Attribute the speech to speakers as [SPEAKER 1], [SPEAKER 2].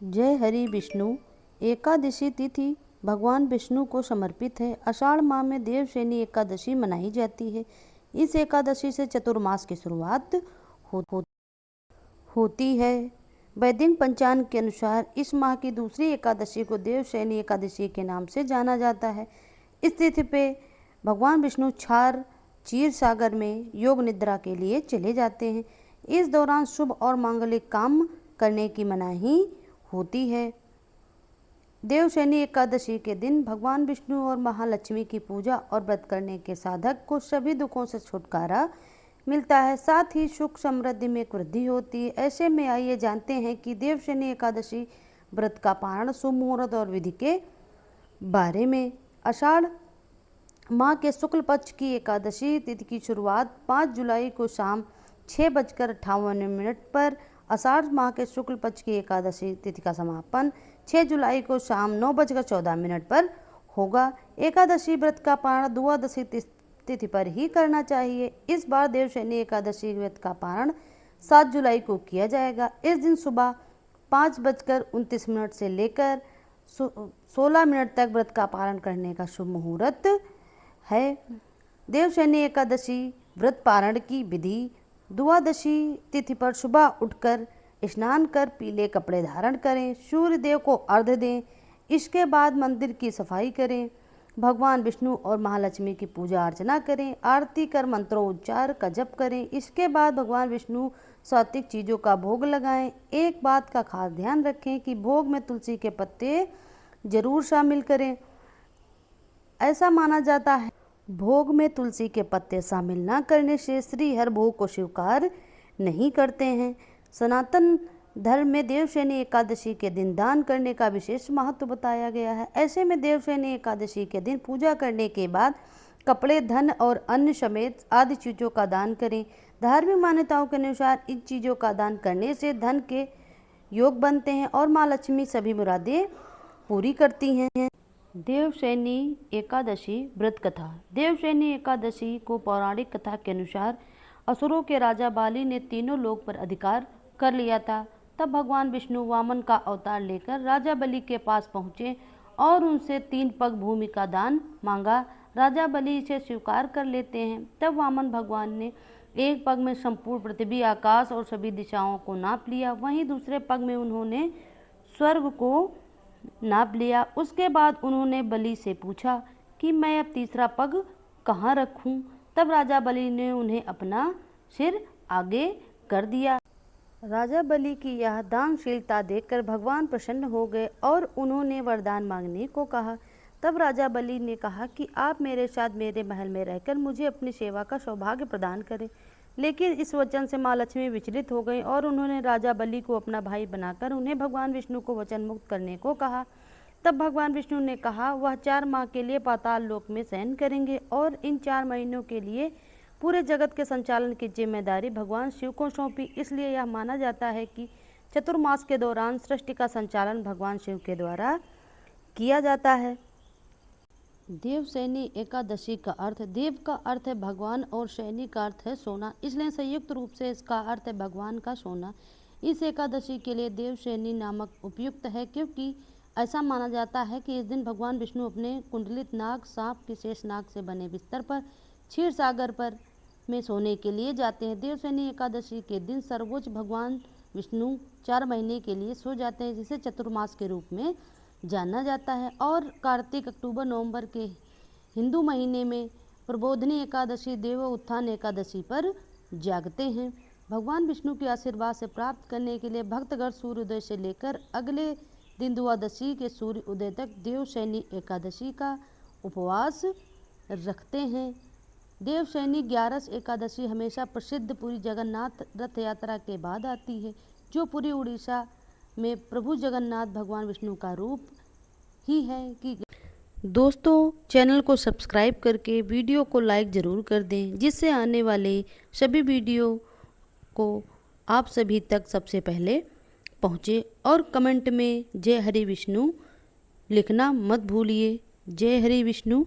[SPEAKER 1] जय हरि विष्णु। एकादशी तिथि भगवान विष्णु को समर्पित है। आषाढ़ माह में देवशयनी एकादशी मनाई जाती है। इस एकादशी से चतुर्मास की शुरुआत होती है। वैदिक पंचांग के अनुसार इस माह की दूसरी एकादशी को देवशयनी एकादशी के नाम से जाना जाता है। इस तिथि पे भगवान विष्णु क्षीर सागर में योग निद्रा के लिए चले जाते हैं। इस दौरान शुभ और मांगलिक काम करने की मनाही होती है। देवशयनी एकादशी के दिन भगवान विष्णु और महालक्ष्मी की पूजा और व्रत करने के साधक को सभी दुखों से छुटकारा मिलता है, साथ ही सुख समृद्धि में वृद्धि होती है। ऐसे में आइए जानते हैं कि देवशयनी एकादशी व्रत का पारण, शुभ मुहूर्त और विधि के बारे में। आषाढ़ माह के शुक्ल पक्ष की एकादशी तिथि की शुरुआत 5 जुलाई को शाम 6:58 पर, आषाढ़ माह के शुक्ल पक्ष की एकादशी तिथि का समापन 6 जुलाई को शाम 9:14 पर होगा। एकादशी व्रत का पारण द्वादशी तिथि पर ही करना चाहिए। इस बार देवशयनी एकादशी व्रत का पारण 7 जुलाई को किया जाएगा। इस दिन सुबह 5:29 से लेकर 16 मिनट तक व्रत का पारण करने का शुभ मुहूर्त है। देवशयनी एकादशी व्रत पारण की विधि। द्वादशी तिथि पर सुबह उठकर स्नान कर पीले कपड़े धारण करें, सूर्य देव को अर्घ्य दें। इसके बाद मंदिर की सफाई करें, भगवान विष्णु और महालक्ष्मी की पूजा अर्चना करें, आरती कर मंत्रोच्चार का जप करें। इसके बाद भगवान विष्णु सात्विक चीज़ों का भोग लगाएं। एक बात का खास ध्यान रखें कि भोग में तुलसी के पत्ते जरूर शामिल करें। ऐसा माना जाता है भोग में तुलसी के पत्ते शामिल न करने से श्री हर भोग को स्वीकार नहीं करते हैं। सनातन धर्म में देवशयनी एकादशी के दिन दान करने का विशेष महत्व बताया गया है। ऐसे में देवशयनी एकादशी के दिन पूजा करने के बाद कपड़े, धन और अन्न समेत आदि चीज़ों का दान करें। धार्मिक मान्यताओं के अनुसार इन चीज़ों का दान करने से धन के योग बनते हैं और माँ लक्ष्मी सभी मुरादें पूरी करती हैं। देवशयनी एकादशी व्रत कथा। देवशयनी एकादशी को पौराणिक कथा के अनुसार असुरों के राजा बाली ने तीनों लोक पर अधिकार कर लिया था। तब भगवान विष्णु वामन का अवतार लेकर राजा बलि के पास पहुँचे और उनसे 3 पग भूमि का दान मांगा। राजा बलि इसे स्वीकार कर लेते हैं। तब वामन भगवान ने एक पग में संपूर्ण पृथ्वी, आकाश और सभी दिशाओं को नाप लिया। वहीं दूसरे पग में उन्होंने स्वर्ग को नाप लिया। उसके बाद उन्होंने बलि से पूछा कि मैं अब तीसरा पग कहाँ रखूं? तब राजा बलि ने उन्हें अपना सिर आगे कर दिया। राजा बलि की यह दानशीलता देखकर भगवान प्रसन्न हो गए और उन्होंने वरदान मांगने को कहा। तब राजा बलि ने कहा कि आप मेरे साथ मेरे महल में रहकर मुझे अपनी सेवा का सौभाग्य प्रदान करें। लेकिन इस वचन से माँ लक्ष्मी विचलित हो गई और उन्होंने राजा बलि को अपना भाई बनाकर उन्हें भगवान विष्णु को वचन मुक्त करने को कहा। तब भगवान विष्णु ने कहा वह 4 माह के लिए पाताल लोक में शयन करेंगे और इन 4 महीनों के लिए पूरे जगत के संचालन की जिम्मेदारी भगवान शिव को सौंपी। इसलिए यह माना जाता है कि चतुर्मास के दौरान सृष्टि का संचालन भगवान शिव के द्वारा किया जाता है। देवशयनी एकादशी का अर्थ। देव का अर्थ है भगवान और शयनी का अर्थ है सोना, इसलिए संयुक्त रूप से इसका अर्थ है भगवान का सोना। इस एकादशी के लिए देवशयनी नामक उपयुक्त है क्योंकि ऐसा माना जाता है कि इस दिन भगवान विष्णु अपने कुंडलित नाग, सांप की शेष नाग से बने बिस्तर पर क्षीर सागर पर में सोने के लिए जाते हैं। देवशयनी एकादशी के दिन सर्वोच्च भगवान विष्णु 4 महीने के लिए सो जाते हैं, जिसे चतुर्मास के रूप में जाना जाता है। और कार्तिक, अक्टूबर, नवंबर के हिंदू महीने में प्रबोधिनी एकादशी, देव उत्थान एकादशी पर जागते हैं। भगवान विष्णु के आशीर्वाद से प्राप्त करने के लिए भक्तगण सूर्योदय से लेकर अगले दिन द्वादशी के सूर्य उदय तक देवशयनी एकादशी का उपवास रखते हैं। देवशयनी 11 एकादशी हमेशा प्रसिद्ध पुरी जगन्नाथ रथ यात्रा के बाद आती है, जो पूरी उड़ीसा में प्रभु जगन्नाथ भगवान विष्णु का रूप ही है। कि दोस्तों, चैनल को सब्सक्राइब करके वीडियो को लाइक ज़रूर कर दें, जिससे आने वाले सभी वीडियो को आप सभी तक सबसे पहले पहुँचे। और कमेंट में जय हरि विष्णु लिखना मत भूलिए। जय हरि विष्णु।